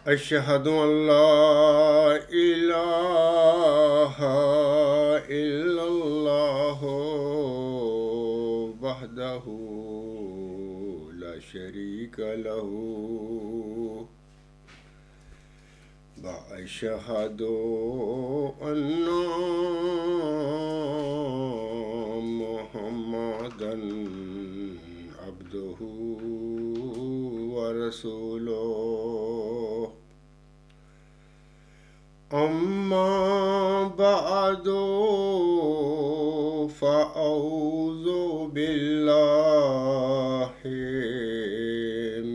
أشهد أن لا إله إلا الله وحده لا شريك له وأشهد أن محمدا عبده ورسوله أما بعد فأعوذ بالله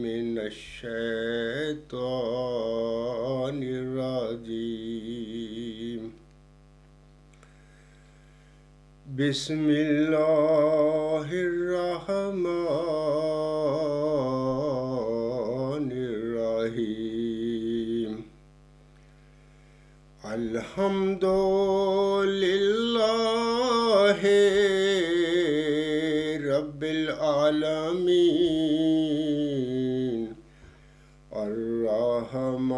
من الشيطان الرجيم بسم الله الرحمن الرحيم الحمد لله رب العالمين الرحمن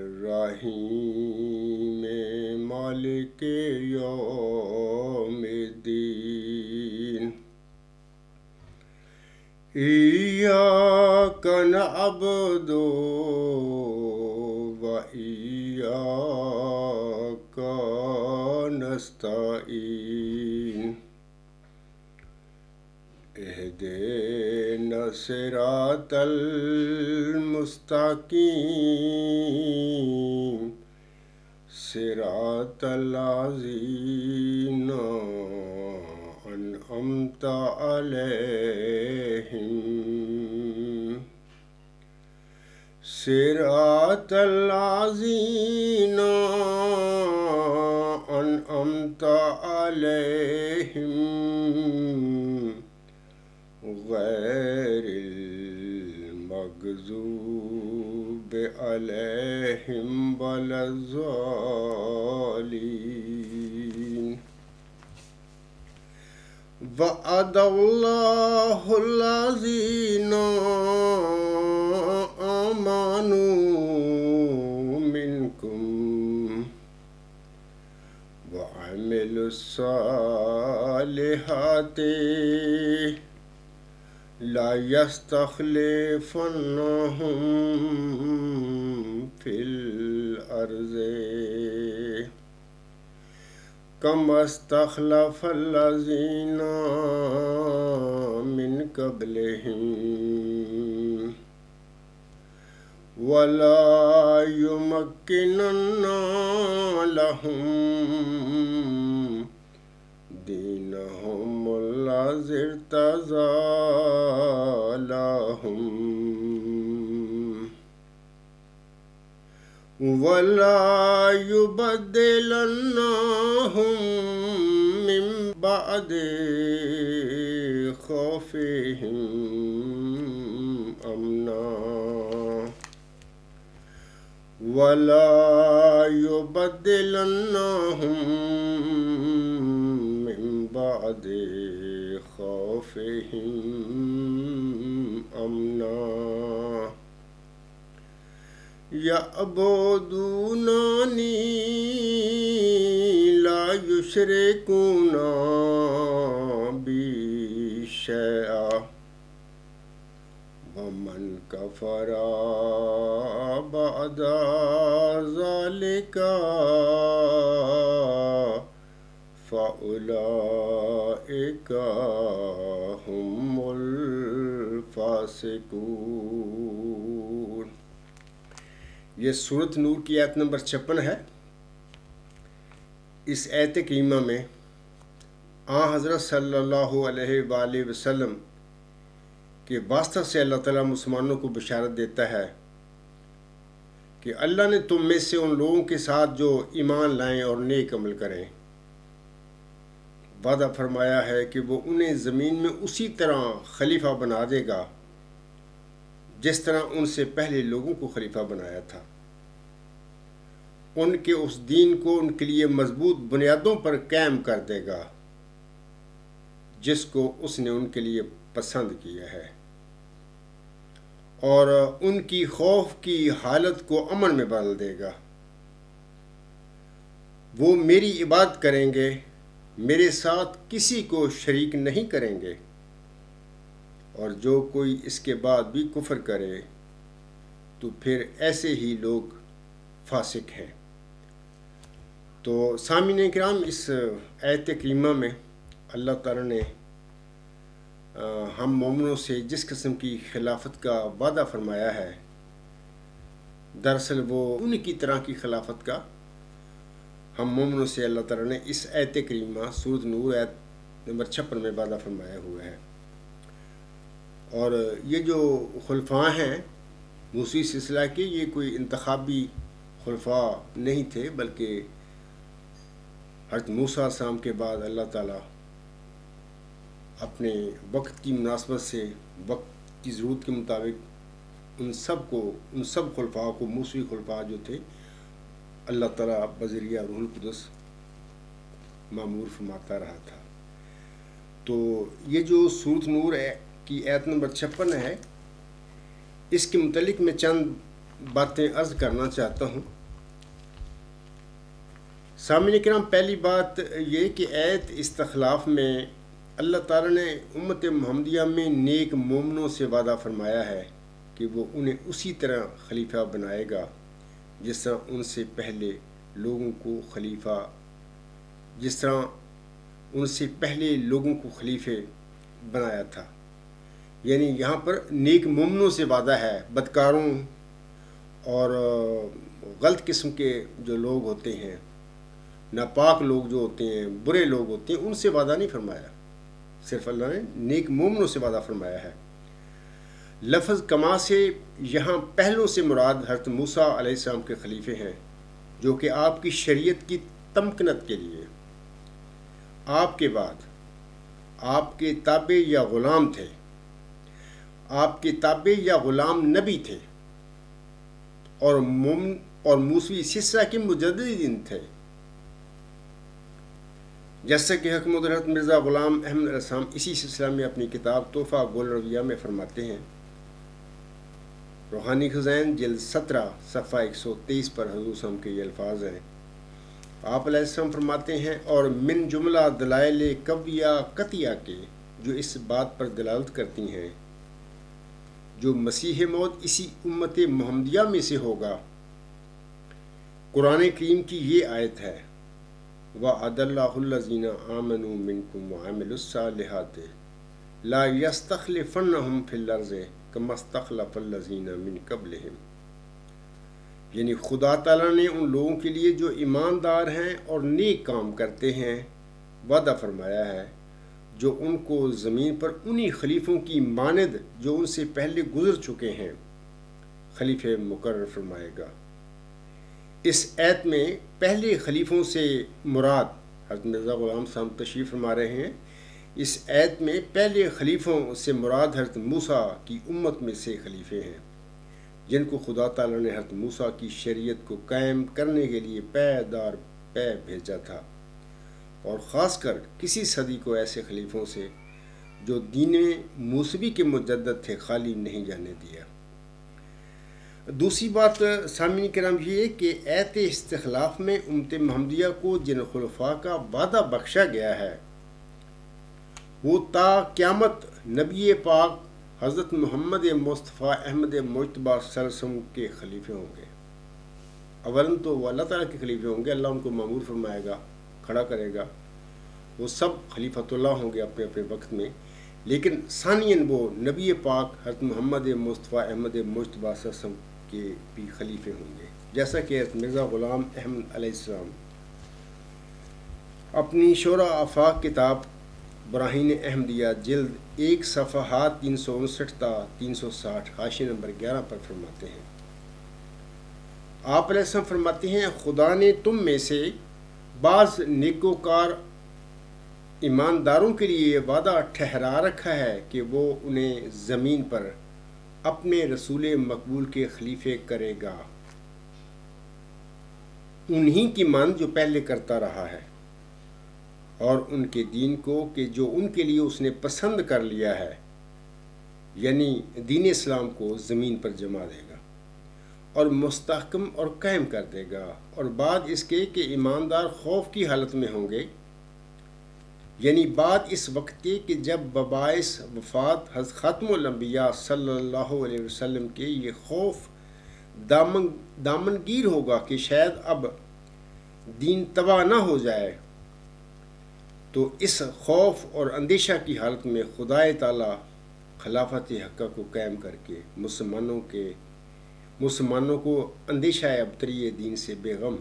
الرحيم مالك يوم الدين إياك نعبد وإياك نستعين اهدنا الصراط المستقيم صراط الذين أنعمت عليهم صراط الذين أنعمت عليهم غير المغضوب عليهم ولا الضالين وعد الله الذين آمنوا منكم وعملوا الصالحات لا يستخلفنهم في الأرض كما استخلف الذين من قبلهم ولا يمكنن لهم دينهم الذي ارتضى لهم ولا يبدلنهم من بعد خوفهم أمنا ولا يبدلنهم من بعد خوفهم أمنا يعبدونني لا يشركون بي شيئا ومن كفر بعد ذلك فأولئك هم الفاسقون۔ یہ سورۃ نور کی آیت نمبر 56 ہے۔ اس آیت کریمہ میں حضرت صلی اللہ علیہ وآلہ وسلم کے واسطہ سے اللہ تعالیٰ مسلمانوں کو بشارت دیتا ہے کہ اللہ نے تم میں سے ان لوگوں کے ساتھ جو ایمان لائیں اور نیک عمل کریں وعدہ فرمایا ہے کہ وہ انہیں زمین میں اسی طرح خلیفہ بنا دے گا جس طرح ان سے پہلے لوگوں کو خلیفہ بنایا تھا۔ ان کے اس دین کو ان کے لیے مضبوط بنیادوں پر قائم کر دے گا جس کو اس نے ان کے لیے پسند کیا ہے، اور ان کی خوف کی حالت کو امن میں بدل دے گا۔ وہ میری عبادت کریں گے، میرے ساتھ کسی کو شریک نہیں کریں گے، اور جو کوئی اس کے بعد بھی کفر کرے تو پھر ایسے ہی لوگ فاسق ہیں۔ تو سامعین کرام، اس آیت کریمہ میں اللہ تعالیٰ نے ہم مومنوں سے جس قسم کی خلافت کا وعدہ فرمایا ہے، دراصل وہ ان کی طرح کی خلافت کا ہم مومنوں سے اللہ تعالیٰ نے اس آیت کریمہ سورۃ نور آیت نمبر 56 میں وعدہ فرمایا ہوا ہے۔ اور یہ جو خلفاء ہیں موسوی سلسلہ کے، یہ کوئی انتخابی خلفاء نہیں تھے، بلکہ حضرت موسیٰ علیہ السلام کے بعد اللہ تعالیٰ اپنے وقت کی مناسبت سے، وقت کی ضرورت کے مطابق ان سب خلفاء کو، موسوی خلفاء جو تھے، اللہ تعالیٰ بذریعہ روح القدس معمور فرماتا رہا تھا۔ تو یہ جو سورۃ نور کی آیت نمبر 56 ہے، اس کے متعلق میں چند باتیں عرض کرنا چاہتا ہوں۔ سامعین کرام، پہلی بات یہ کہ آیت استخلاف میں اللہ تعالیٰ نے امت محمدیہ میں نیک مومنوں سے وعدہ فرمایا ہے کہ وہ انہیں اسی طرح خلیفہ بنائے گا جس طرح ان سے پہلے لوگوں کو خلیفے بنایا تھا۔ یعنی یہاں پر نیک مومنوں سے وعدہ ہے، بدکاروں اور غلط قسم کے جو لوگ ہوتے ہیں، ناپاک لوگ جو ہوتے ہیں، برے لوگ ہوتے ہیں، ان سے وعدہ نہیں فرمایا، صرف اللہ نے نیک مومنوں سے وعدہ فرمایا ہے۔ لفظ کما سے یہاں پہلوں سے مراد حضرت موسیٰ علیہ السلام کے خلیفے ہیں، جو کہ آپ کی شریعت کی تمکنت کے لیے آپ کے بعد آپ کے تابع یا غلام تھے، آپ کے تابع یا غلام نبی تھے، اور موسوی سلسلہ کے مجددین تھے، جیسا کہ حکمت حضرت مرزا غلام احمد علیہ السلام اسی سلسلہ میں اپنی کتاب تحفہ گول رویہ میں فرماتے ہیں۔ روحانی خزائن جلد 17 صفحہ 123 پر حضور صلی اللہ علیہ وسلم کے یہ الفاظ ہیں۔ آپ علیہ السلام فرماتے ہیں، اور من جملہ دلائل قویہ قطعیہ کے جو اس بات پر دلالت کرتی ہیں جو مسیح موعود اسی امت محمدیہ میں سے ہوگا، قرآن کریم کی یہ آیت ہے، وَعَدَ اللَّهُ الَّذِينَ آمَنُوا مِنكُمْ وَعَمِلُوا الصَّالِحَاتِ لَا يَسْتَخْلِفَنَّهُمْ فِي الْأَرْضِ كَمَا اسْتَخْلَفَ الَّذِينَ مِن قَبْلِهِمْ۔ یعنی خدا تعالیٰ نے ان لوگوں کے لیے جو ایماندار ہیں اور نیک کام کرتے ہیں وعدہ فرمایا ہے جو ان کو زمین پر انہی خلیفوں کی مانند جو ان سے پہلے گزر چکے ہیں خلیفہ مقرر فرمائے گا۔ اس آیت میں پہلے خلیفوں سے مراد حضرت مرزا غلام صاحب تشریف فرما رہے ہیں۔ اس آیت میں پہلے خلیفوں سے مراد حضرت موسیٰ کی امت میں سے خلیفے ہیں جن کو خدا تعالیٰ نے حضرت موسیٰ کی شریعت کو قائم کرنے کے لیے پے در پے بھیجا تھا، اور خاص کر کسی صدی کو ایسے خلیفوں سے جو دین موسوی کے مجدد تھے خالی نہیں جانے دیا۔ دوسری بات سامعین کرام یہ ہے کہ آیت استخلاف میں امت محمدیہ کو جن خلفاء کا وعدہ بخشا گیا ہے وہ تا قیامت نبی پاک حضرت محمد مصطفیٰ احمد مجتبیٰ صلی اللہ علیہ وسلم کے خلیفے ہوں گے۔ اولاً تو وہ اللہ تعالیٰ کے خلیفے ہوں گے، اللہ ان کو معمور فرمائے گا، کھڑا کرے گا، وہ سب خلیفۃ اللہ ہوں گے اپنے اپنے وقت میں، لیکن ثانیاً وہ نبی پاک حضرت محمد مصطفیٰ احمد مجتبیٰ صلی اللہ علیہ وسلم کے بھی خلیفے ہوں گے، جیسا کہ حضرت مرزا غلام احمد علیہ السلام اپنی شورا آفاق کتاب براہین احمدیہ جلد 1 صفحات 359 تا 360 حاشیہ نمبر 11 پر فرماتے ہیں۔ آپ علیہ السلام فرماتے ہیں، خدا نے تم میں سے بعض نیکوکار ایمانداروں کے لیے وعدہ ٹھہرا رکھا ہے کہ وہ انہیں زمین پر اپنے رسول مقبول کے خلیفے کرے گا، انہی کی مانند جو پہلے کرتا رہا ہے، اور ان کے دین کو کہ جو ان کے لیے اس نے پسند کر لیا ہے یعنی دین اسلام کو زمین پر جما دے گا اور مستحکم اور قائم کر دے گا، اور بعد اس کے کہ ایماندار خوف کی حالت میں ہوں گے، یعنی بعد اس وقت کے کہ جب بباعث وفات حضرت خاتم الانبیاء صلی اللہ علیہ وسلم کے یہ خوف دامنگیر ہوگا کہ شاید اب دین تباہ نہ ہو جائے، تو اس خوف اور اندیشہ کی حالت میں خدا تعالی خلافت حقہ کو قائم کر کے مسلمانوں کو اندیشہ ابتری دین سے بے غم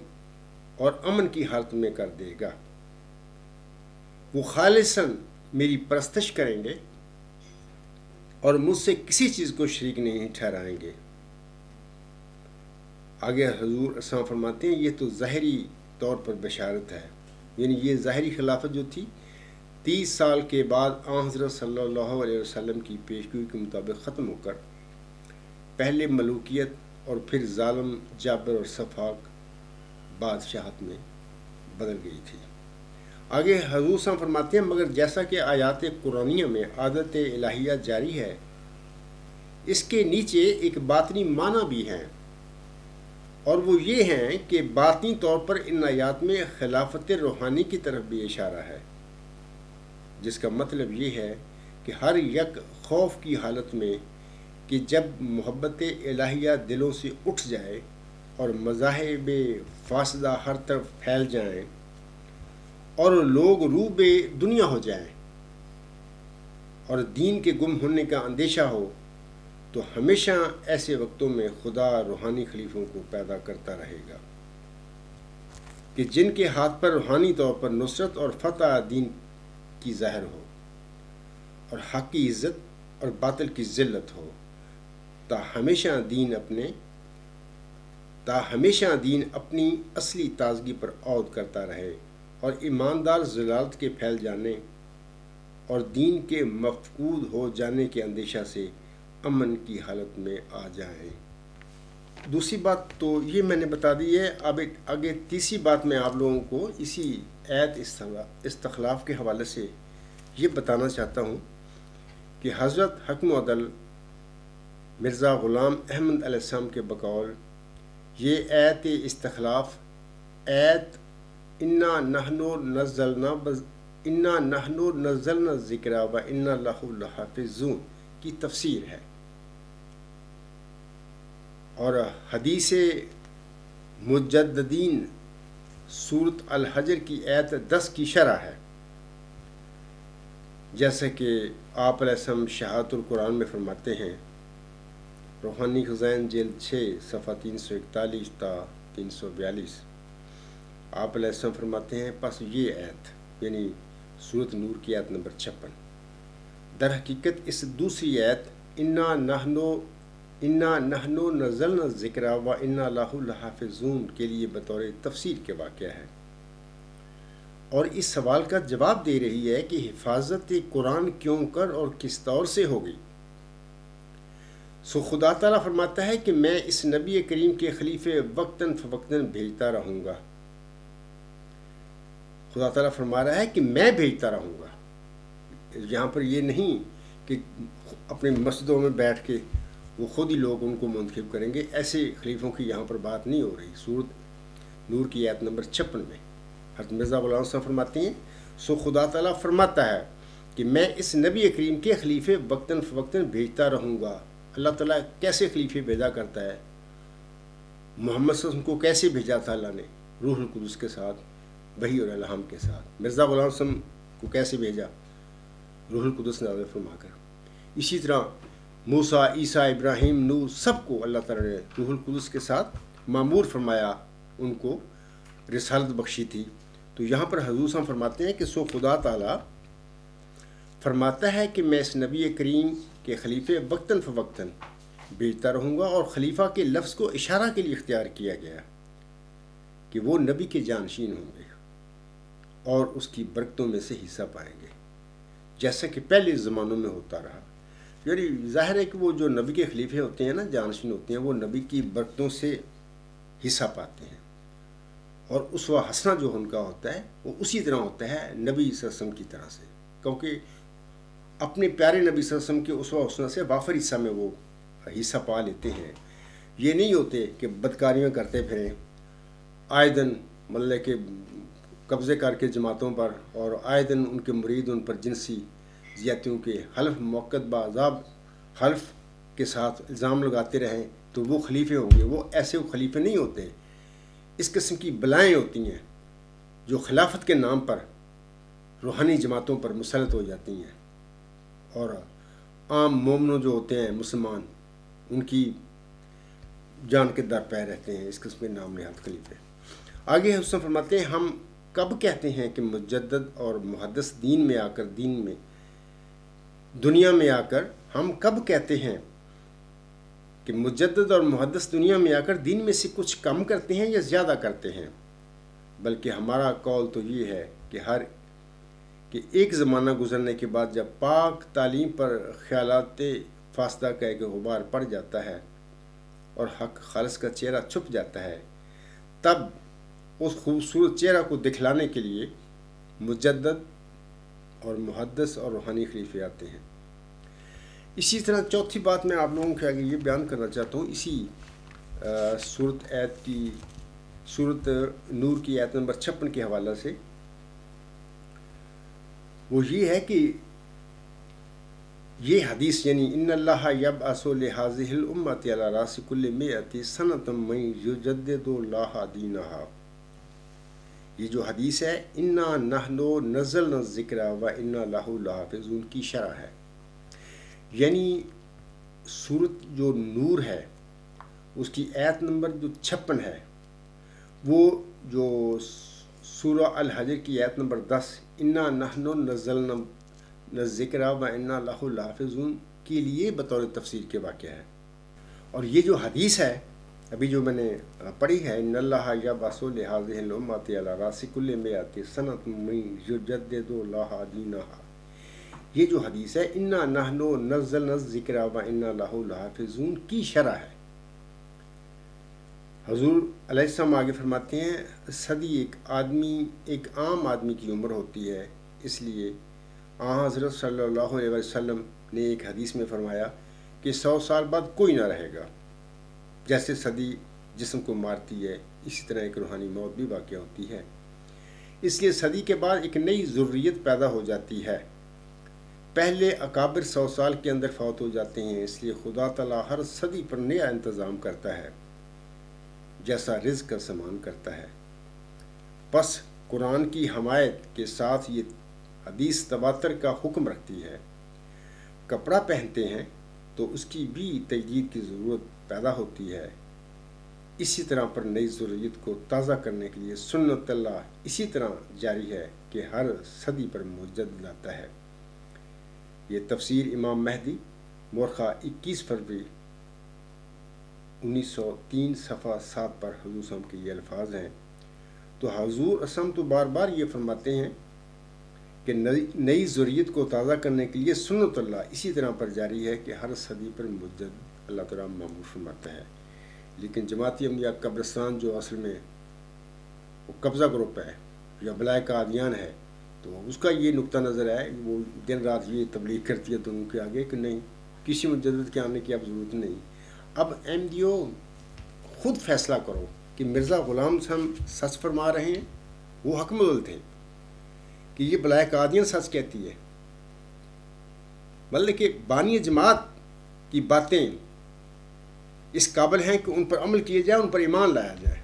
اور امن کی حالت میں کر دے گا۔ وہ خالصاً میری پرستش کریں گے اور مجھ سے کسی چیز کو شریک نہیں ٹھہرائیں گے۔ آگے حضور اسلام فرماتے ہیں یہ تو ظاہری طور پر بشارت ہے، یعنی یہ ظاہری خلافت جو تھی 30 سال کے بعد آن حضرت صلی اللہ علیہ وسلم کی پیشگوئی کے مطابق ختم ہو کر پہلے ملوکیت اور پھر ظالم جابر اور سفاک بادشاہت میں بدل گئی تھی۔ آگے حضور صلی اللہ علیہ وسلم فرماتے ہیں مگر جیسا کہ آیات قرآنیہ میں عادت الہیہ جاری ہے، اس کے نیچے ایک باطنی معنی بھی ہیں، اور وہ یہ ہیں کہ باطنی طور پر ان آیات میں خلافت روحانی کی طرف بھی اشارہ ہے، جس کا مطلب یہ ہے کہ ہر یک خوف کی حالت میں کہ جب محبت الہیہ دلوں سے اٹھ جائے اور مذاہب فاسدہ ہر طرف پھیل جائیں اور لوگ روبے دنیا ہو جائیں اور دین کے گم ہونے کا اندیشہ ہو، تو ہمیشہ ایسے وقتوں میں خدا روحانی خلیفوں کو پیدا کرتا رہے گا کہ جن کے ہاتھ پر روحانی طور پر نصرت اور فتح دین کی ظاہر ہو اور حق کی عزت اور باطل کی ذلت ہو، تا ہمیشہ دین اپنی اصلی تازگی پر عود کرتا رہے اور ایماندار ضلالت کے پھیل جانے اور دین کے مفقود ہو جانے کے اندیشہ سے امن کی حالت میں آ جائیں۔ دوسری بات تو یہ میں نے بتا دی ہے، اب آگے تیسری بات میں آپ لوگوں کو اسی ایت استخلاف کے حوالے سے یہ بتانا چاہتا ہوں کہ حضرت حکم عدل مرزا غلام احمد علیہ السلام کے بقول یہ ایت استخلاف ایت انا نحنو نزلنا الذکر و انا لہ لحافظون کی تفسیر ہے، اور حدیث مجددین سورۃ الحجر کی ایت 10 کی شرح ہے، جیسا کہ آپ علیہ السلام شہادت القرآن میں فرماتے ہیں، روحانی خزائن جلد 6 صفحہ 341 تا 342۔ آپ علیہ السلام فرماتے ہیں پس یہ ایت یعنی سورۃ نور کی ایت نمبر 56 در حقیقت اس دوسری ایت انا نحنو نزلنا الذکر و انا لہ لحافظون کے لیے بطور تفسیر کے واقعہ ہے، اور اس سوال کا جواب دے رہی ہے کہ حفاظت قرآن کیوں کر اور کس طور سے ہوگی۔ سو خدا تعالیٰ فرماتا ہے کہ میں اس نبی کریم کے خلیفے وقتاً فوقتاً بھیجتا رہوں گا۔ خدا تعالیٰ فرما رہا ہے کہ میں بھیجتا رہوں گا، یہاں پر یہ نہیں کہ اپنے مسجدوں میں بیٹھ کے وہ خود ہی لوگ ان کو منتخب کریں گے، ایسے خلیفوں کی یہاں پر بات نہیں ہو رہی۔ سورۃ نور کی آیت نمبر 56 میں حضرت مرزا غلام صاحب فرماتے ہیں سو خدا تعالیٰ فرماتا ہے کہ میں اس نبی کریم کے خلیفے وقتاً فوقتاً بھیجتا رہوں گا۔ اللہ تعالیٰ کیسے خلیفے بھیجا کرتا ہے؟ محمد صلی اللہ علیہ وسلم کو کیسے بھیجا تھا اللہ نے؟ روح القدس کے ساتھ، وحی اور الہام کے ساتھ۔ مرزا غلام صاحب کو کیسے بھیجا؟ روح القدس نازل فرما کر۔ اسی طرح موسیٰ، عیسیٰ، ابراہیم، نوح سب کو اللہ تعالیٰ نے روح القدس کے ساتھ معمور فرمایا، ان کو رسالت بخشی تھی۔ تو یہاں پر حضور صلی اللہ علیہ وسلم فرماتے ہیں کہ سو خدا تعالیٰ فرماتا ہے کہ میں اس نبی کریم کے خلیفے وقتاً فوقتاً بھیجتا رہوں گا، اور خلیفہ کے لفظ کو اشارہ کے لیے اختیار کیا گیا کہ وہ نبی کے جانشین ہوں گے اور اس کی برکتوں میں سے حصہ پائیں گے، جیسا کہ پہلے زمانوں میں ہوتا رہا۔ یعنی ظاہر ہے کہ وہ جو نبی کے خلیفے ہوتے ہیں نا، جانشین ہوتے ہیں، وہ نبی کی برکتوں سے حصہ پاتے ہیں، اور اسوہ حسنہ جو ان کا ہوتا ہے وہ اسی طرح ہوتا ہے نبی صلی اللہ علیہ وسلم کی طرح سے، کیونکہ اپنے پیارے نبی صلی اللہ علیہ وسلم کے اسوہ حسنہ سے وافر حصہ میں وہ حصہ پا لیتے ہیں. یہ نہیں ہوتے کہ بدکاریاں کرتے پھریں آئے دن مطلب کہ قبضے کر کے جماعتوں پر، اور آئے دن ان کے مرید ان پر جنسی زیادتیوں کے حلف موقت بعذاب حلف کے ساتھ الزام لگاتے رہیں تو وہ خلیفے ہوں گے. وہ ایسے خلیفے نہیں ہوتے. اس قسم کی بلائیں ہوتی ہیں جو خلافت کے نام پر روحانی جماعتوں پر مسلط ہو جاتی ہیں، اور عام مومنوں جو ہوتے ہیں مسلمان ان کی جان کے در پہ رہتے ہیں اس قسم کے نام نہاد خلیفے. آگے حسن فرماتے ہیں ہم کب کہتے ہیں کہ مجدد اور محدث دین میں آ کر دنیا میں آ کر ہم کب کہتے ہیں کہ مجدد اور محدث دنیا میں آ کر دین میں سے کچھ کم کرتے ہیں یا زیادہ کرتے ہیں، بلکہ ہمارا قول تو یہ ہے کہ ایک زمانہ گزرنے کے بعد جب پاک تعلیم پر خیالات فاسدہ کا ایک غبار پڑ جاتا ہے اور حق خالص کا چہرہ چھپ جاتا ہے، تب اس خوبصورت چہرہ کو دکھلانے کے لیے مجدد اور محدث اور روحانی خلیفے آتے ہیں. اسی طرح چوتھی بات میں آپ لوگوں کے آگے یہ بیان کرنا چاہتا ہوں اسی سورت نور کی آیت نمبر 56 کے حوالہ سے. وہ یہ ہے کہ یہ حدیث یعنی ان اللہ یبعث لہذہ الامۃ علی راس کل مئۃ سنۃ من یجدد اللہ دینہا، یہ جو حدیث ہے انا نحن نزلنا الذکر و انا لہ لحافظون کی شرح ہے. یعنی سورت جو نور ہے اس کی آیت نمبر جو 56 ہے، وہ جو سورہ الحجر کی آیت نمبر 10 انا نحن نزلنا الذکر و انا لہ لحافظون کے لیے بطور تفسیر کے واقعہ ہے. اور یہ جو حدیث ہے ابھی جو میں نے پڑھی ہے ان اللہ یبعث لہذہ الامۃ علی راس کل مئۃ سنۃ من یجدد اللہ دینہا، یہ جو حدیث ہے انا نحن نزلنا الذکر و انا لہ لحافظون کی شرح ہے. حضور علیہ السلام آگے فرماتے ہیں صدی ایک عام آدمی کی عمر ہوتی ہے، اس لیے حضرت صلی اللہ علیہ وسلم نے ایک حدیث میں فرمایا کہ 100 سال بعد کوئی نہ رہے گا. جیسے صدی جسم کو مارتی ہے اسی طرح ایک روحانی موت بھی واقع ہوتی ہے. اس لیے صدی کے بعد ایک نئی ضروریت پیدا ہو جاتی ہے. پہلے اکابر 100 سال کے اندر فوت ہو جاتے ہیں، اس لیے خدا تعالیٰ ہر صدی پر نیا انتظام کرتا ہے جیسا رزق کا سامان کرتا ہے. پس قرآن کی حمایت کے ساتھ یہ حدیث تواتر کا حکم رکھتی ہے. کپڑا پہنتے ہیں تو اس کی بھی تجدید کی ضرورت پیدا ہوتی ہے. اسی طرح پر نئی ضروریت کو تازہ کرنے کے لیے سنت اللہ اسی طرح جاری ہے کہ ہر صدی پر مجدد لاتا ہے. یہ تفسیر امام مہدی مورخہ 21 فروری 1903 صفحہ 7 پر حضور صلی اللہ علیہ وسلم کے یہ الفاظ ہیں. تو حضور اسلم تو بار بار یہ فرماتے ہیں کہ نئی ضروریت کو تازہ کرنے کے لیے سنت اللہ اسی طرح پر جاری ہے کہ ہر صدی پر مجدد اللہ تعالیٰ معمول فرماتا ہے. لیکن جماعتی عملیہ قبرستان جو اصل میں وہ قبضہ گروپ ہے یا بلائے قادیان ہے، تو اس کا یہ نقطہ نظر ہے، وہ دن رات یہ تبلیغ کرتی ہے دونوں کے آگے کہ نہیں کسی مجدد کے آنے کی اب ضرورت نہیں. اب احمدیو خود فیصلہ کرو کہ مرزا غلام صاحب سچ فرما رہے ہیں، وہ حق مدل تھے کہ یہ بلائے قادیان سچ کہتی ہے، مطلب کہ بانی جماعت کی باتیں اس قابل ہیں کہ ان پر عمل کیا جائے، ان پر ایمان لایا جائے،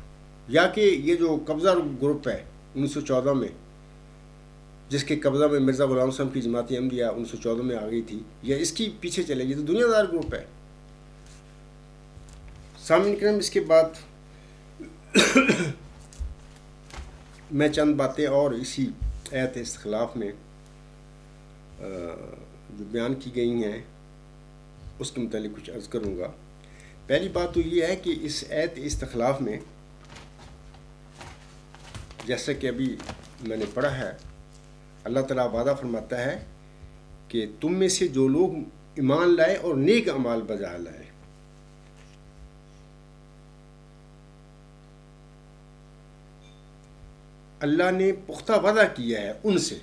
یا کہ یہ جو قبضہ گروپ ہے 1914 میں جس کے قبضہ میں مرزا غلام صاحب کی جماعت احمدیہ 1914 میں آ گئی تھی، یا اس کی پیچھے چلے گی تو دنیا دار گروپ ہے. سامعین کرام اس کے بعد میں چند باتیں اور اسی آیت استخلاف میں جو بیان کی گئی ہیں اس کے متعلق کچھ عرض کروں گا. پہلی بات تو یہ ہے کہ اس آیت استخلاف میں جیسا کہ ابھی میں نے پڑھا ہے اللہ تعالیٰ وعدہ فرماتا ہے کہ تم میں سے جو لوگ ایمان لائے اور نیک اعمال بجا لائے، اللہ نے پختہ وعدہ کیا ہے ان سے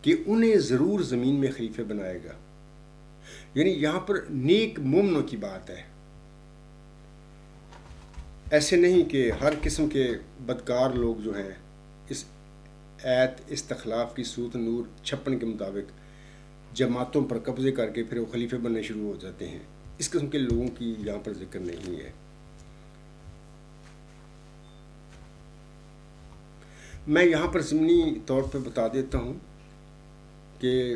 کہ انہیں ضرور زمین میں خلیفہ بنائے گا. یعنی یہاں پر نیک مومنوں کی بات ہے، ایسے نہیں کہ ہر قسم کے بدکار لوگ جو ہیں اس ایت استخلاف کی صورت نور 56 کے مطابق جماعتوں پر قبضے کر کے پھر وہ خلیفے بننے شروع ہو جاتے ہیں. اس قسم کے لوگوں کی یہاں پر ذکر نہیں ہے. میں یہاں پر ضمنی طور پہ بتا دیتا ہوں کہ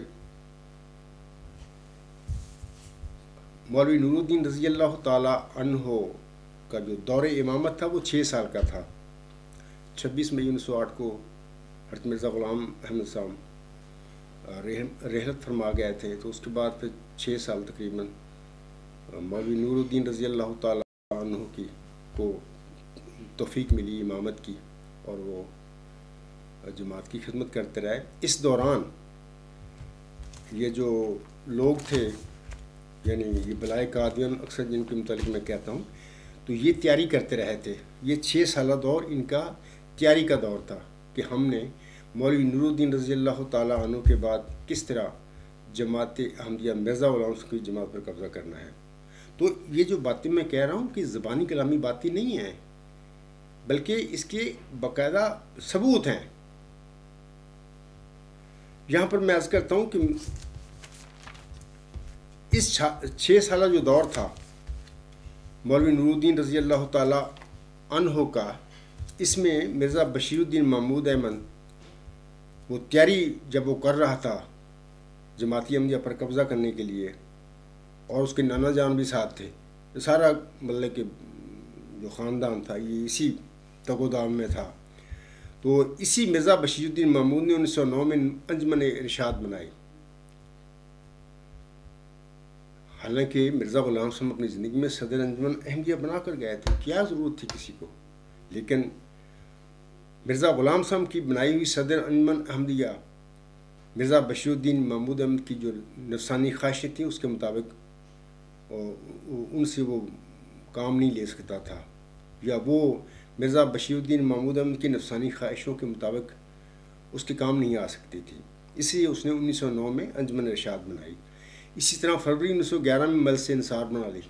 مولوی نور الدین رضی اللہ تعالی عنہ کا جو دور امامت تھا وہ 6 سال کا تھا. 26 مئی 1908 کو حضرت مرزا غلام احمد صاحب رحلت فرما گئے تھے، تو اس کے بعد پھر 6 سال تقریباً مولوی نور الدین رضی اللہ تعالی عنہ کو توفیق ملی امامت کی، اور وہ جماعت کی خدمت کرتے رہے. اس دوران یہ جو لوگ تھے، یعنی یہ بلائے قادیان اکثر جن کے متعلق میں کہتا ہوں، تو یہ تیاری کرتے رہے تھے. یہ 6 سالہ دور ان کا تیاری کا دور تھا کہ ہم نے مولوی نور الدین رضی اللہ تعالیٰ عنہ کے بعد کس طرح جماعت احمدیہ مرزا غلام کی جماعت پر قبضہ کرنا ہے. تو یہ جو باتیں میں کہہ رہا ہوں کہ زبانی کلامی باتیں نہیں ہیں، بلکہ اس کے باقاعدہ ثبوت ہیں. یہاں پر میں عرض کرتا ہوں کہ اس 6 سالہ جو دور تھا مولوی نور الدین رضی اللہ تعالیٰ عنہ کا، اس میں مرزا بشیر الدین محمود احمد وہ تیاری جب وہ کر رہا تھا جماعتی احمدیہ پر قبضہ کرنے کے لیے، اور اس کے نانا جان بھی ساتھ تھے. سارا مطلب کہ جو خاندان تھا یہ اسی تگ و دام میں تھا. تو اسی مرزا بشیر الدین محمود نے 1909 میں انجمن ارشاد بنائی. حالانکہ مرزا غلام صاحب اپنی زندگی میں صدر انجمن احمدیہ بنا کر گئے تھے، کیا ضرورت تھی کسی کو، لیکن مرزا غلام صاحب کی بنائی ہوئی صدر انجمن احمدیہ مرزا بشیر الدین محمود احمد کی جو نفسانی خواہشیں تھیں اس کے مطابق ان سے وہ کام نہیں لے سکتا تھا، یا وہ مرزا بشیر الدین محمود احمد کی نفسانی خواہشوں کے مطابق اس کے کام نہیں آ سکتی تھی. اس لیے اس نے 1909 میں انجمن ارشاد بنائی. اسی طرح فروری 1911 میں مجلس انصار بنا لی.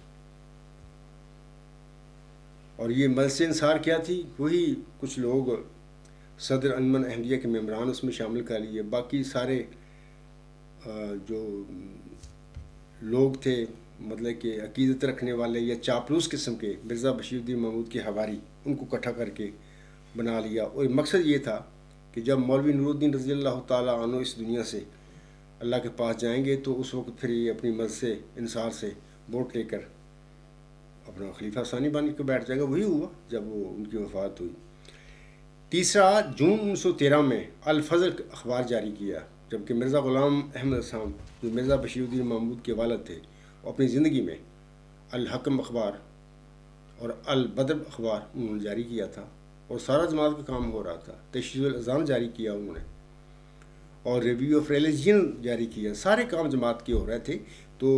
اور یہ مجلس انصار کیا تھی؟ وہی کچھ لوگ صدر انجمن احمدیہ کے ممبران اس میں شامل کر لیے. باقی سارے جو لوگ تھے مطلب کہ عقیدت رکھنے والے یا چاپلوس قسم کے مرزا بشیر الدین محمود کے حواری، ان کو اکٹھا کر کے بنا لیا. اور مقصد یہ تھا کہ جب مولوی نور الدین رضی اللہ تعالیٰ عنہ اس دنیا سے اللہ کے پاس جائیں گے تو اس وقت پھر یہ اپنی مجلس انصار سے ووٹ لے کر اپنا خلیفہ ثانی بن کے بیٹھ جائے گا. وہی ہوا جب وہ ان کی وفات ہوئی. 3 جون 1913 میں الفضل اخبار جاری کیا، جبکہ مرزا غلام احمد صاحب جو مرزا بشیر الدین محمود کے والد تھے اپنی زندگی میں الحکم اخبار اور البدر اخبار انہوں نے جاری کیا تھا، اور سارا جماعت کا کام ہو رہا تھا. تشریح الاذان جاری کیا انہوں نے، اور ریویو آف ریلیجن جاری کیا. سارے کام جماعت کے ہو رہے تھے. تو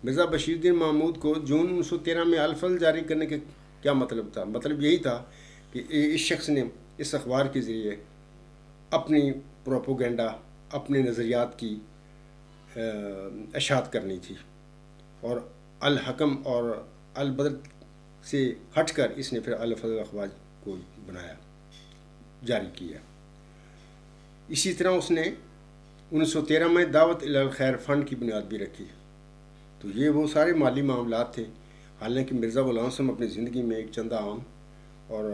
مرزا بشیر الدین محمود کو جون 1913 میں الفضل جاری کرنے کا کیا مطلب تھا؟ مطلب یہی تھا کہ اس شخص نے اس اخبار کے ذریعے اپنی پروپوگنڈا، اپنے نظریات کی اشاعت کرنی تھی. اور الحکم اور البدر سے ہٹ کر اس نے پھر الفضل اخبار کو بنایا، جاری کیا. اسی طرح اس نے 1913 میں دعوت الخیر فنڈ کی بنیاد بھی رکھی. تو یہ وہ سارے مالی معاملات تھے. حالانکہ مرزا غلام صاحب اپنی زندگی میں ایک چندہ عام اور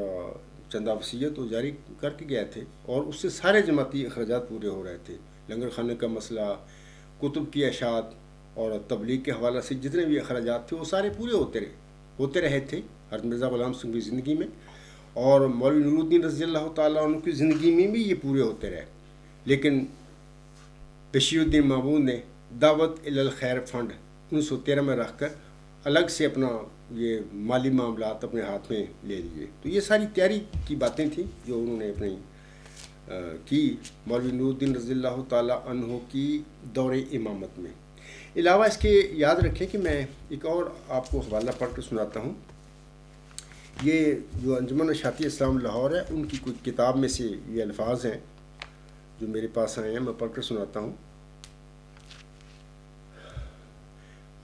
چندہ وصیت وہ جاری کر کے گئے تھے، اور اس سے سارے جماعتی اخراجات پورے ہو رہے تھے. لنگر خانے کا مسئلہ، کتب کی اشاعت اور تبلیغ کے حوالہ سے جتنے بھی اخراجات تھے وہ سارے پورے ہوتے رہے تھے حضرت مرزا غلام صاحب کی زندگی میں، اور مولوی نور الدین رضی اللہ تعالیٰ عنہ کی زندگی میں بھی یہ پورے ہوتے رہے. لیکن بشیر الدین محمود نے دعوت الخیر فنڈ 1913 میں رکھ کر الگ سے اپنا یہ مالی معاملات اپنے ہاتھ میں لے لیے. تو یہ ساری تیاری کی باتیں تھیں جو انہوں نے اپنی کی مولوی نور الدین رضی اللہ تعالیٰ عنہ کی دور امامت میں. علاوہ اس کے یاد رکھیں کہ میں ایک اور آپ کو حوالہ پڑھ کر سناتا ہوں. یہ جو انجمن اشاعتی اسلام لاہور ہے ان کی کچھ کتاب میں سے یہ الفاظ ہیں. جو میرے پاس آئے ہیں میں پڑھ کر سناتا ہوں۔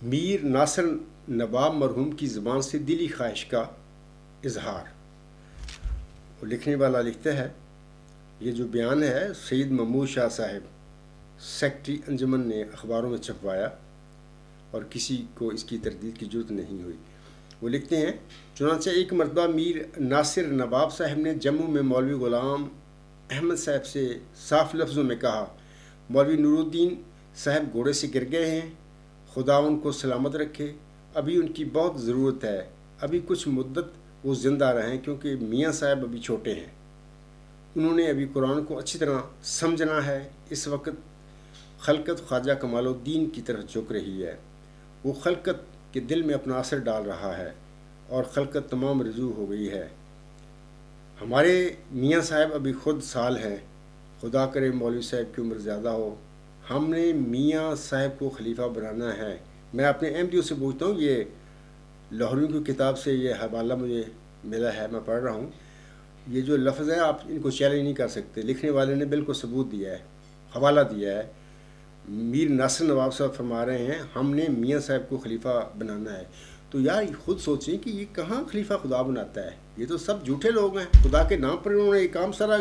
میر ناصر نواب مرحوم کی زبان سے دلی خواہش کا اظہار۔ وہ لکھنے والا لکھتا ہے، یہ جو بیان ہے سید محمود شاہ صاحب سیکٹری انجمن نے اخباروں میں چھپوایا اور کسی کو اس کی تردید کی ضرورت نہیں ہوئی۔ وہ لکھتے ہیں، چنانچہ ایک مرتبہ میر ناصر نواب صاحب نے جموں میں مولوی غلام احمد صاحب سے صاف لفظوں میں کہا، مولوی نور الدین صاحب گھوڑے سے گر گئے ہیں، خدا ان کو سلامت رکھے، ابھی ان کی بہت ضرورت ہے، ابھی کچھ مدت وہ زندہ رہیں کیونکہ میاں صاحب ابھی چھوٹے ہیں، انہوں نے ابھی قرآن کو اچھی طرح سمجھنا ہے، اس وقت خلقت خواجہ کمال الدین کی طرف جھک رہی ہے، وہ خلقت کے دل میں اپنا اثر ڈال رہا ہے اور خلقت تمام رجوع ہو گئی ہے، ہمارے میاں صاحب ابھی خود سال ہیں، خدا کرے مولوی صاحب کی عمر زیادہ ہو، ہم نے میاں صاحب کو خلیفہ بنانا ہے۔ میں اپنے احمدیوں سے پوچھتا ہوں، یہ لاہوریوں کی کتاب سے یہ حوالہ مجھے ملا ہے، میں پڑھ رہا ہوں، یہ جو لفظ ہیں آپ ان کو چیلنج نہیں کر سکتے، لکھنے والے نے بالکل ثبوت دیا ہے، حوالہ دیا ہے۔ میر ناصر نواب صاحب فرما رہے ہیں ہم نے میاں صاحب کو خلیفہ بنانا ہے، تو یار خود سوچیں کہ یہ کہاں خلیفہ خدا بناتا ہے، یہ تو سب جھوٹے لوگ ہیں، خدا کے نام پر انہوں نے یہ کام سارا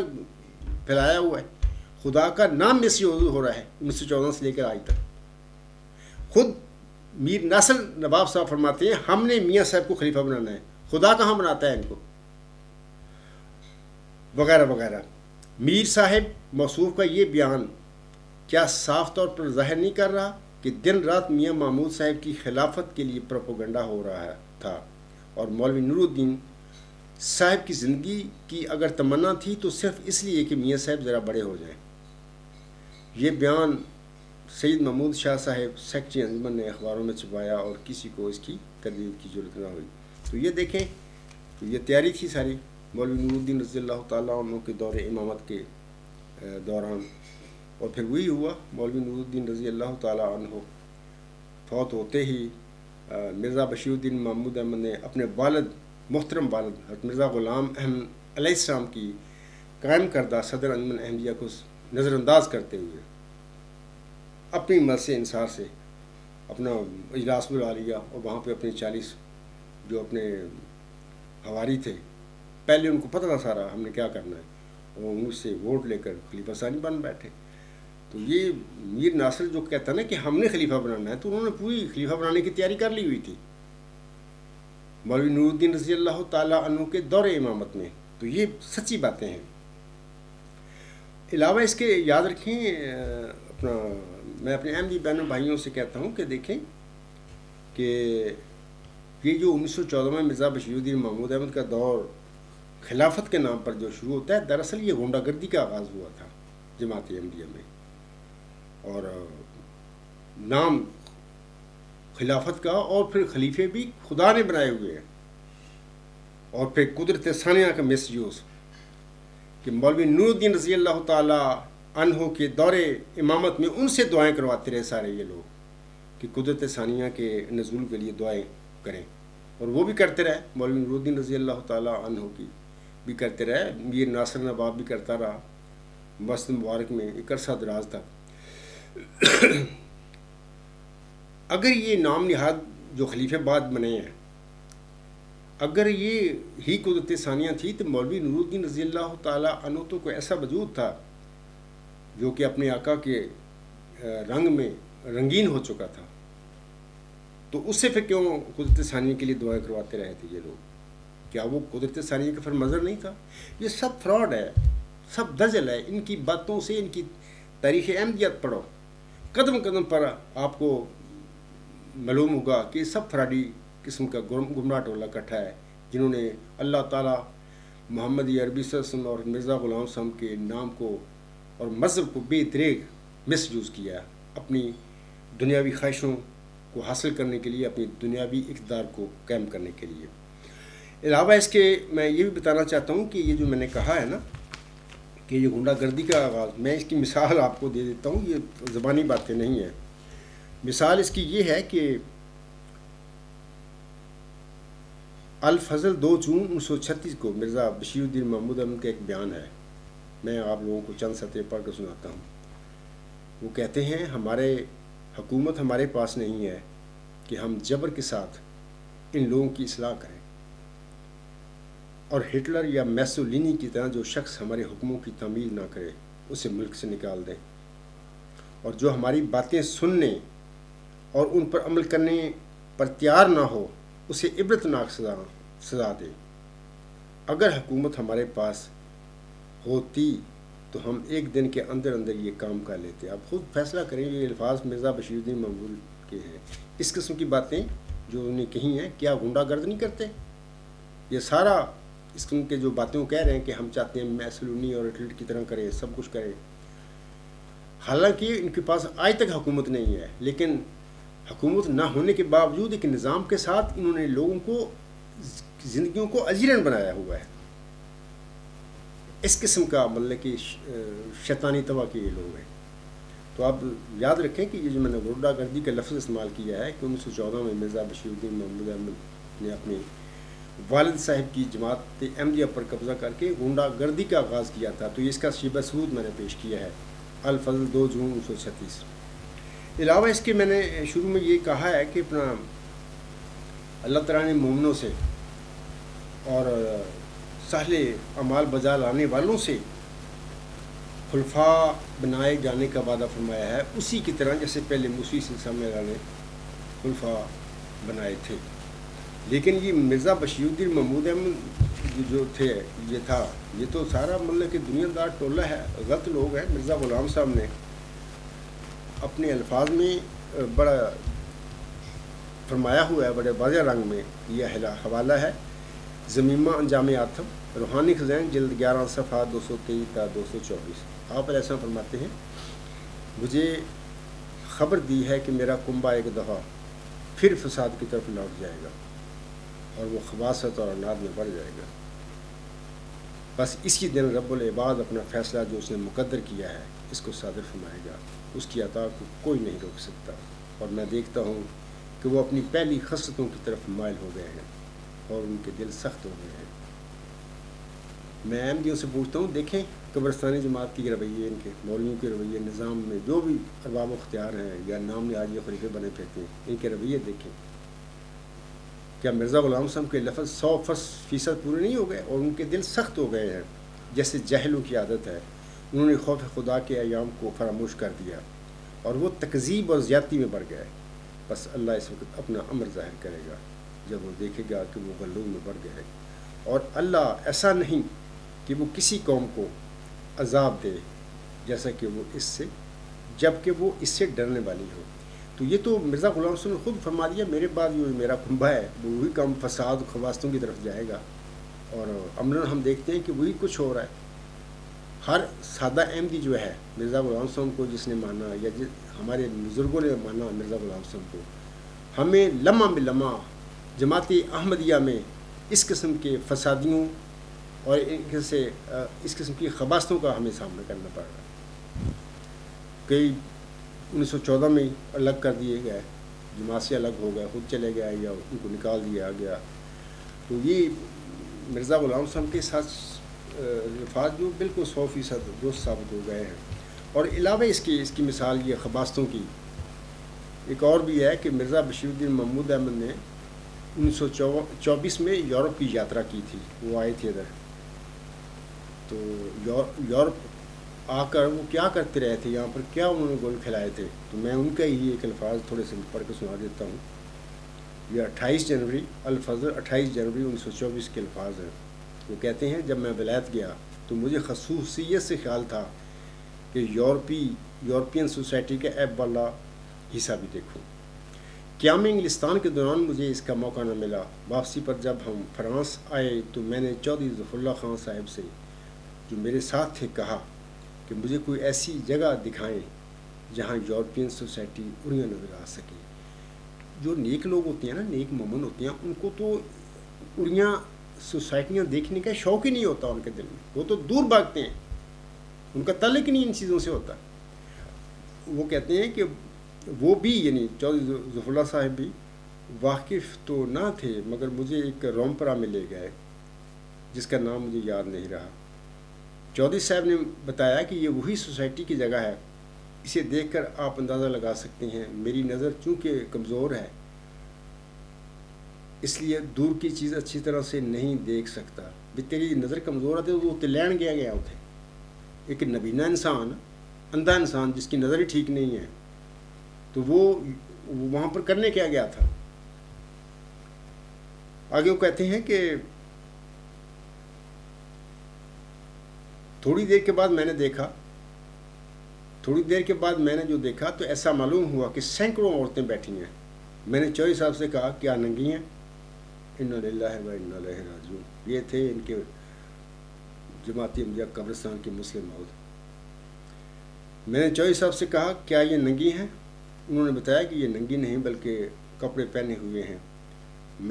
پھیلایا ہوا ہے، خدا کا نام مس یوز ہو رہا ہے 1914 سے لے کر آج تک۔ خود میر ناصر نواب صاحب فرماتے ہیں ہم نے میاں صاحب کو خلیفہ بنانا ہے، خدا کہاں بناتا ہے ان کو، وغیرہ وغیرہ۔ میر صاحب موصوف کا یہ بیان کیا صاف طور پر ظاہر نہیں کر رہا کہ دن رات میاں محمود صاحب کی خلافت کے لیے پروپیگنڈا ہو رہا تھا، اور مولوی نور الدین صاحب کی زندگی کی اگر تمنا تھی تو صرف اس لیے کہ میاں صاحب ذرا بڑے ہو جائیں۔ یہ بیان سید محمود شاہ صاحب سیکٹری انجمن نے اخباروں میں چھپایا اور کسی کو اس کی تردید کی ضرورت نہ ہوئی۔ تو یہ دیکھیں، تو یہ تیاری تھی ساری مولوی نور الدین رضی اللہ تعالیٰ عنہ کے دور امامت کے دوران، اور پھر وہی ہوا، مولوی نور الدین رضی اللہ تعالیٰ عنہ فوت ہوتے ہی مرزا بشیر الدین محمود احمد نے اپنے والد محترم والد حضرت مرزا غلام احمد علیہ السلام کی قائم کردہ صدر انجمن احمدیہ کو نظر انداز کرتے ہوئے اپنی مرض سے انصار سے اپنا اجلاس بلا لیا، اور وہاں پہ اپنے 40 جو اپنے حواری تھے، پہلے ان کو پتہ تھا سارا ہم نے کیا کرنا ہے، اور مجھ سے ووٹ لے کر خلیفہ ثانی بن بیٹھے۔ تو یہ میر ناصر جو کہتا نا کہ ہم نے خلیفہ بنانا ہے، تو انہوں نے پوری خلیفہ بنانے کی تیاری کر لی ہوئی تھی مولوی نور الدین رضی اللہ تعالیٰ عنہ کے دور امامت میں۔ تو یہ سچی باتیں ہیں۔ علاوہ اس کے یاد رکھیں، میں اپنے احمدی بہنوں بھائیوں سے کہتا ہوں کہ دیکھیں کہ یہ جو 1914 میں مرزا بشیر الدین محمود احمد کا دور خلافت کے نام پر جو شروع ہوتا ہے، دراصل یہ غنڈہ گردی کا آغاز ہوا تھا جماعت احمدیہ میں، اور نام خلافت کا، اور پھر خلیفے بھی خدا نے بنائے ہوئے ہیں، اور پھر قدرت ثانیہ کا مس یوز کہ مولوی نور الدین رضی اللہ تعالیٰ عنہ کے دور امامت میں ان سے دعائیں کرواتے رہے سارے یہ لوگ کہ قدرت ثانیہ کے نزول کے لیے دعائیں کریں، اور وہ بھی کرتے رہے، مولوی نور الدین رضی اللہ تعالیٰ عنہ کی بھی کرتے رہے، میر ناصر نواب بھی کرتا رہا مسجد مبارک میں ایک عرصہ دراز تک۔ اگر یہ نام نہاد جو خلیفہ بعد بنے ہیں، اگر یہ ہی قدرت ثانیہ تھی تو مولوی نور الدین رضی اللہ تعالیٰ عنہ تو کوئی ایسا وجود تھا جو کہ اپنے آقا کے رنگ میں رنگین ہو چکا تھا، تو اس سے پھر کیوں قدرت ثانیہ کے لیے دعائیں کرواتے رہے تھے یہ لوگ؟ کیا وہ قدرت ثانیہ کا پھر مظہر نہیں تھا؟ یہ سب فراڈ ہے، سب دجل ہے، ان کی باتوں سے ان کی تاریخ احمدیت پڑھو، قدم قدم پر آپ کو معلوم ہوگا کہ سب فراڈی قسم کا گمراہ ٹولہ اکٹھا ہے، جنہوں نے اللہ تعالیٰ محمد عربی صلی اللہ علیہ وسلم اور مرزا غلام صاحب کے نام کو اور مذہب کو بے دریغ مس یوز کیا اپنی دنیاوی خواہشوں کو حاصل کرنے کے لیے، اپنی دنیاوی اقتدار کو قائم کرنے کے لیے۔ علاوہ اس کے میں یہ بھی بتانا چاہتا ہوں کہ یہ جو میں نے کہا ہے نا کہ یہ غنڈہ گردی کا آغاز، میں اس کی مثال آپ کو دے دیتا ہوں، یہ زبانی باتیں نہیں ہیں۔ مثال اس کی یہ ہے کہ الفضل 2 جون 1936 کو مرزا بشیر الدین محمود احمد کا ایک بیان ہے میں آپ لوگوں کو چند سطح پڑھ کے سناتا ہوں۔ وہ کہتے ہیں ہمارے حکومت ہمارے پاس نہیں ہے کہ ہم جبر کے ساتھ ان لوگوں کی اصلاح کریں، اور ہٹلر یا میسولینی کی طرح جو شخص ہمارے حکموں کی تعمیل نہ کرے اسے ملک سے نکال دیں، اور جو ہماری باتیں سننے اور ان پر عمل کرنے پر تیار نہ ہو اسے عبرتناک سزا دے۔ اگر حکومت ہمارے پاس ہوتی تو ہم ایک دن کے اندر اندر یہ کام کر لیتے۔ آپ خود فیصلہ کریں، یہ الفاظ مرزا بشیر الدین مقبول کے ہیں۔ اس قسم کی باتیں جو انہوں نے کہی ہیں، کیا غنڈہ گرد نہیں کرتے؟ یہ سارا اس قسم کے جو باتیں وہ کہہ رہے ہیں کہ ہم چاہتے ہیں میسولینی اور ہٹلر کی طرح کریں، سب کچھ کریں، حالانکہ ان کے پاس آج تک حکومت نہیں ہے، لیکن حکومت نہ ہونے کے باوجود ایک نظام کے ساتھ انہوں نے لوگوں کو زندگیوں کو اجیرن بنایا ہوا ہے۔ اس قسم کا مطلب کہ شیطانی طبع کے یہ لوگ ہیں۔ تو آپ یاد رکھیں کہ یہ جو میں نے غنڈہ گردی کا لفظ استعمال کیا ہے کہ 1914 میں مرزا بشیر الدین محمود احمد نے اپنے والد صاحب کی جماعت احمدیہ پر قبضہ کر کے غنڈہ گردی کا آغاز کیا تھا، تو اس کا شیبہ ثبوت میں نے پیش کیا ہے، الفضل 2 جون 1936۔ علاوہ اس کے میں نے شروع میں یہ کہا ہے کہ اپنا اللہ تعالیٰ نے مومنوں سے اور صالح اعمال بجا لانے والوں سے خلفاء بنائے جانے کا وعدہ فرمایا ہے، اسی کی طرح جیسے پہلے موسی سلسلہ میں اللہ نے خلفاء بنائے تھے۔ لیکن یہ مرزا بشیر الدین محمود احمد جو تھے یہ تو سارا مطلب کہ دنیا دار ٹولہ ہے، غلط لوگ ہیں۔ مرزا غلام صاحب نے اپنے الفاظ میں بڑا فرمایا ہوا ہے، بڑے واضح رنگ میں، یہ حوالہ ہے ضمیمہ انجام آتم، روحانی خزائن، جلد 11 صفحہ 223 تا 224۔ آپ علیہ السلام فرماتے ہیں مجھے خبر دی ہے کہ میرا کنبہ ایک دفعہ پھر فساد کی طرف لوٹ جائے گا اور وہ خباثت اور اناد میں بڑھ جائے گا۔ بس اسی دن رب العباد اپنا فیصلہ جو اس نے مقدر کیا ہے اس کو صادر فرمائے گا، اس کی عطا کو کوئی نہیں روک سکتا۔ اور میں دیکھتا ہوں کہ وہ اپنی پہلی خصلتوں کی طرف مائل ہو گئے ہیں اور ان کے دل سخت ہو گئے ہیں۔ میں احمدیوں سے پوچھتا ہوں، دیکھیں قبرستانی جماعت کی رویے، ان کے مولویوں کے رویے، نظام میں جو بھی ارباب اختیار ہیں یا نام نہاد یہ خلیفے بنے پھرتے ہیں، ان کے رویے دیکھیں۔ کیا مرزا غلام صاحب کے لفظ 100% پورے نہیں ہو گئے اور ان کے دل سخت ہو گئے ہیں؟ جیسے جاہلوں کی عادت ہے، انہوں نے خوف خدا کے ایام کو فراموش کر دیا اور وہ تکذیب اور زیادتی میں بڑھ گئے۔ بس اللہ اس وقت اپنا امر ظاہر کرے گا جب وہ دیکھے گا کہ وہ غلو میں بڑھ گئے، اور اللہ ایسا نہیں کہ وہ کسی قوم کو عذاب دے جیسا کہ وہ اس سے، جب کہ وہ اس سے ڈرنے والی ہو۔ تو یہ تو مرزا غلام صاحب نے خود فرما دیا، میرے بعد جو میرا کنبہ ہے وہ وہی کام فساد و خواستوں کی طرف جائے گا، اور عملاً ہم دیکھتے ہیں کہ وہی کچھ ہو رہا ہے۔ ہر سادہ احمدی جو ہے مرزا غلام صاحب کو جس نے مانا یا ہمارے بزرگوں نے مانا مرزا غلام صاحب کو، ہمیں لمحہ بلمحہ جماعت احمدیہ میں اس قسم کے فسادیوں اور اس قسم کی خباستوں کا ہمیں سامنا کرنا پڑ رہا ہے۔ کئی 1914 میں الگ کر دیے گئے، جماعت سے الگ ہو گئے، خود چلے گئے یا ان کو نکال دیا گیا۔ تو یہ مرزا غلام صاحب کے ساتھ الفاظ جو بالکل 100% درست ثابت ہو گئے ہیں۔ اور علاوہ اس کی مثال یہ خباستوں کی ایک اور بھی ہے کہ مرزا بشیر الدین محمود احمد نے 1924 میں یورپ کی یاترا کی تھی، وہ آئے تھے ادھر، تو یورپ آ کر وہ کیا کرتے رہے تھے، یہاں پر کیا انہوں نے گول کھلائے تھے، تو میں ان کا ہی ایک الفاظ تھوڑے سے پڑھ کے سنا دیتا ہوں۔ یہ 28 جنوری الفجر 28 جنوری 1924 کے الفاظ ہیں۔ وہ کہتے ہیں جب میں ولایت گیا تو مجھے خصوصیت سے خیال تھا کہ یورپین سوسائٹی کا ایب والا حصہ بھی دیکھوں۔ قیام انگلستان کے دوران مجھے اس کا موقع نہ ملا۔ واپسی پر جب ہم فرانس آئے تو میں نے چودھری ظفر اللہ خان صاحب سے جو میرے ساتھ تھے کہا کہ مجھے کوئی ایسی جگہ دکھائیں جہاں یورپین سوسائٹی اڑیاں نظر آ سکے۔ جو نیک لوگ ہوتے ہیں نا، نیک مومن ہوتے ہیں، ان کو تو اڑیاں سوسائٹیاں دیکھنے کا شوق ہی نہیں ہوتا ان کے دل میں، وہ تو دور بھاگتے ہیں، ان کا تعلق ہی نہیں ان چیزوں سے ہوتا۔ وہ کہتے ہیں کہ وہ بھی یعنی چودھری ظفر اللہ صاحب بھی واقف تو نہ تھے، مگر مجھے ایک رومپرا میں لے گئے جس کا نام مجھے یاد نہیں رہا، چودھری صاحب نے بتایا کہ یہ وہی سوسائٹی کی جگہ ہے، اسے دیکھ کر آپ اندازہ لگا سکتے ہیں میری نظر چونکہ کمزور ہے اس لیے دور کی چیز اچھی طرح سے نہیں دیکھ سکتا. بھی تیری نظر کمزور ہے تو وہ تے لین گیا اتنے. ایک نبینہ انسان، اندھا انسان جس کی نظر ہی ٹھیک نہیں ہے، تو وہ وہاں پر کرنے کیا گیا تھا. آگے وہ کہتے ہیں کہ تھوڑی دیر کے بعد میں نے جو دیکھا تو ایسا معلوم ہوا کہ سینکڑوں عورتیں بیٹھی ہیں. میں نے چودھری صاحب سے کہا کیا ننگی ہیں؟ انا للہ و انا الیہ راجعون. یہ تھے ان کے جماعتی احمدیہ قبرستان کے مسلم مود. میں نے چودھری صاحب سے کہا کیا یہ ننگی ہیں؟ انہوں نے بتایا کہ یہ ننگی نہیں بلکہ کپڑے پہنے ہوئے ہیں،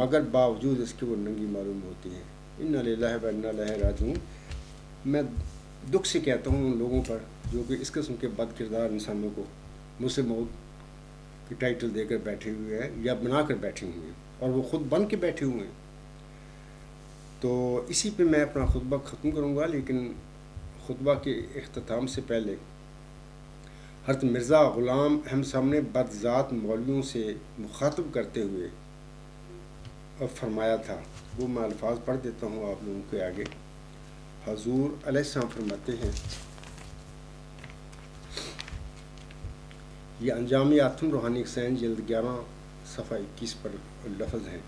مگر باوجود اس کے وہ ننگی معلوم ہوتی ہیں. انا للہ و انا الیہ راجعون. میں دکھ سے کہتا ہوں ان لوگوں پر جو کہ اس قسم کے بد کردار انسانوں کو مسلم مود کی ٹائٹل دے کر بیٹھے ہوئے ہیں یا بنا کر بیٹھے ہوئے ہیں، اور وہ خود بن کے بیٹھے ہوئے ہیں. تو اسی پہ میں اپنا خطبہ ختم کروں گا، لیکن خطبہ کے اختتام سے پہلے حضرت مرزا غلام احمد صاحب نے بدذات مولویوں سے مخاطب کرتے ہوئے فرمایا تھا، وہ میں الفاظ پڑھ دیتا ہوں آپ لوگوں کے آگے. حضور علیہ السلام فرماتے ہیں، یہ انجام آتم روحانی حسین جلد 11 صفحہ 21 پر لفظ ہیں.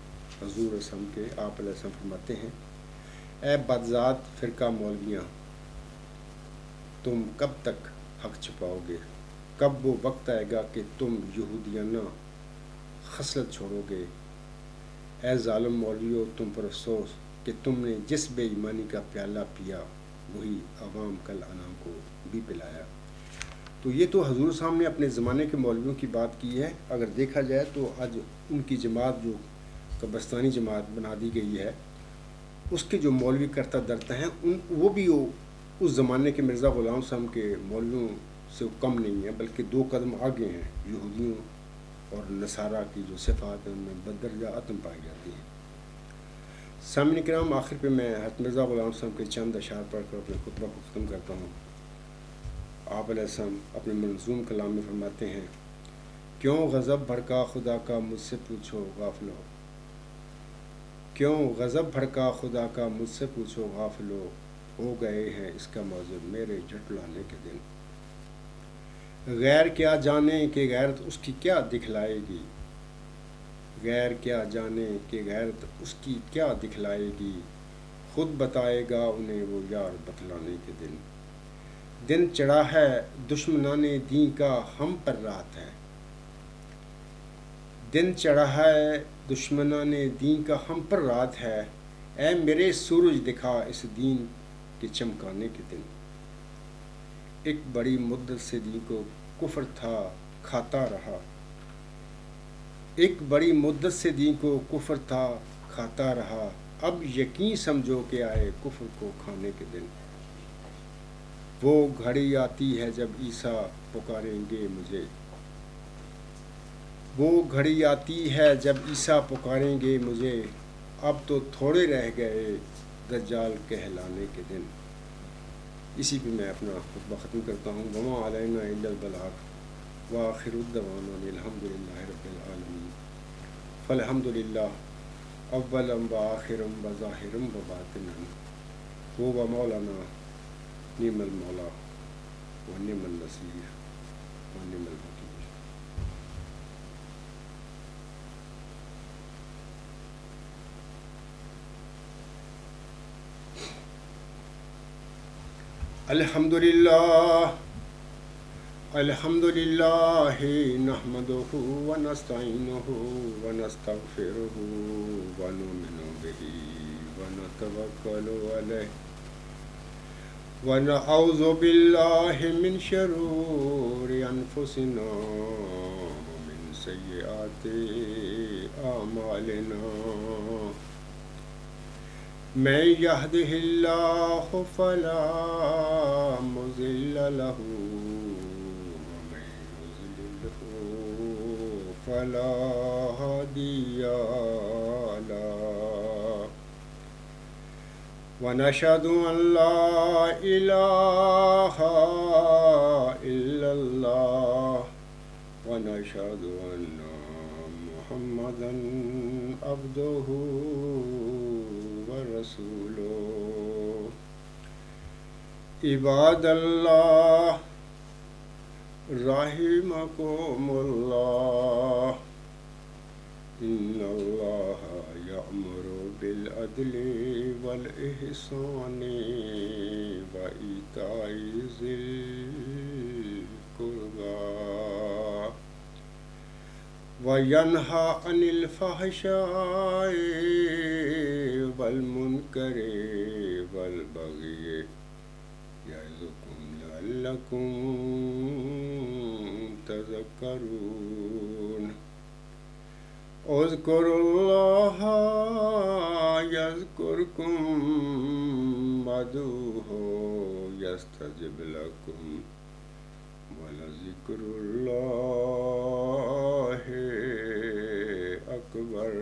حضور علیہ السلام کے آپ علیہ السلام فرماتے ہیں، اے بدذات فرقہ مولویاں، تم کب تک حق چھپاؤ گے؟ کب وہ وقت آئے گا کہ تم یہودیانہ خصلت چھوڑو گے؟ اے ظالم مولویوں، تم پر افسوس کہ تم نے جس بے ایمانی کا پیالہ پیا وہی عوام کل انام کو بھی پلایا. تو یہ تو حضور صاحب نے اپنے زمانے کے مولویوں کی بات کی ہے. اگر دیکھا جائے تو آج ان کی جماعت جو قبرستانی جماعت بنا دی گئی ہے، اس کے جو مولوی کرتا درتا ہیں وہ بھی اس زمانے کے مرزا غلام صاحب کے مولویوں سے کم نہیں ہے، بلکہ 2 قدم آگے ہیں. یہودیوں اور نصارہ کی جو صفات ہیں ان میں بدرجہ عدم پائی جاتی ہیں. سامعین کرام، آخر پہ میں حضرت مرزا غلام صاحب کے چند اشعار پڑھ کر اپنے خطبہ کو ختم کرتا ہوں. آپ علیہ السلام اپنے منظوم کلام میں فرماتے ہیں، کیوں غضب بھڑکا خدا کا مجھ سے پوچھو غافلو، کیوں غضب بھڑکا خدا کا مجھ سے پوچھو غافلو، ہو گئے ہیں اس کا موجب میرے جھٹلانے کے دن. غیر کیا جانے کہ غیرت اس کی کیا دکھلائے گی، غیر کیا جانے کہ غیرت اس کی کیا دکھلائے گی، خود بتائے گا انہیں وہ یار بتلانے کے دن. دن چڑھا ہے دشمنان دین کا ہم پر رات ہے، دن چڑھا ہے دشمنان دین کا ہم پر رات ہے، اے میرے سورج دکھا اس دین کے چمکانے کے دن. ایک بڑی مدت سے دین کو کفر تھا کھاتا رہا، ایک بڑی مدت سے دین کو کفر تھا کھاتا رہا، اب یقین سمجھو کہ آئے کفر کو کھانے کے دن. وہ گھڑی آتی ہے جب عیسیٰ پکاریں گے مجھے، وہ گھڑی آتی ہے جب عیسیٰ پکاریں گے مجھے، اب تو تھوڑے رہ گئے دجال کہلانے کے دن. اسی پہ میں اپنا خطبہ ختم کرتا ہوں. وما علینا الا البلاغ وآخر الدعوانا الحمد للہ رب العالمین. فالحمد للہ اولا وآخرا وظاہرا وباطنا، هو مولانا نعم المولا ونعم النصیر ونعم الوکیل. الحمد للہ نحمده ونستعینه ونستغفره ونؤمن به ونتوکل علیہ ونعوذ باللہ من شرور انفسنا ومن سیئات اعمالنا. من يهده الله فلا مضل له ومن يضلله فلا هادي له ونشهد أن لا إله إلا الله ونشهد أن محمدا عبده ورسوله عباد الله رحمكم الله إن الله يأمر بالعدل والإحسان وإيتاء ذي القربى وينهى عن الفحشاء والمنكر والبغي يعظكم لعلكم تذكرون اذكروا الله يذكركم وادعوه يستجب لكم ولذكر الله أكبر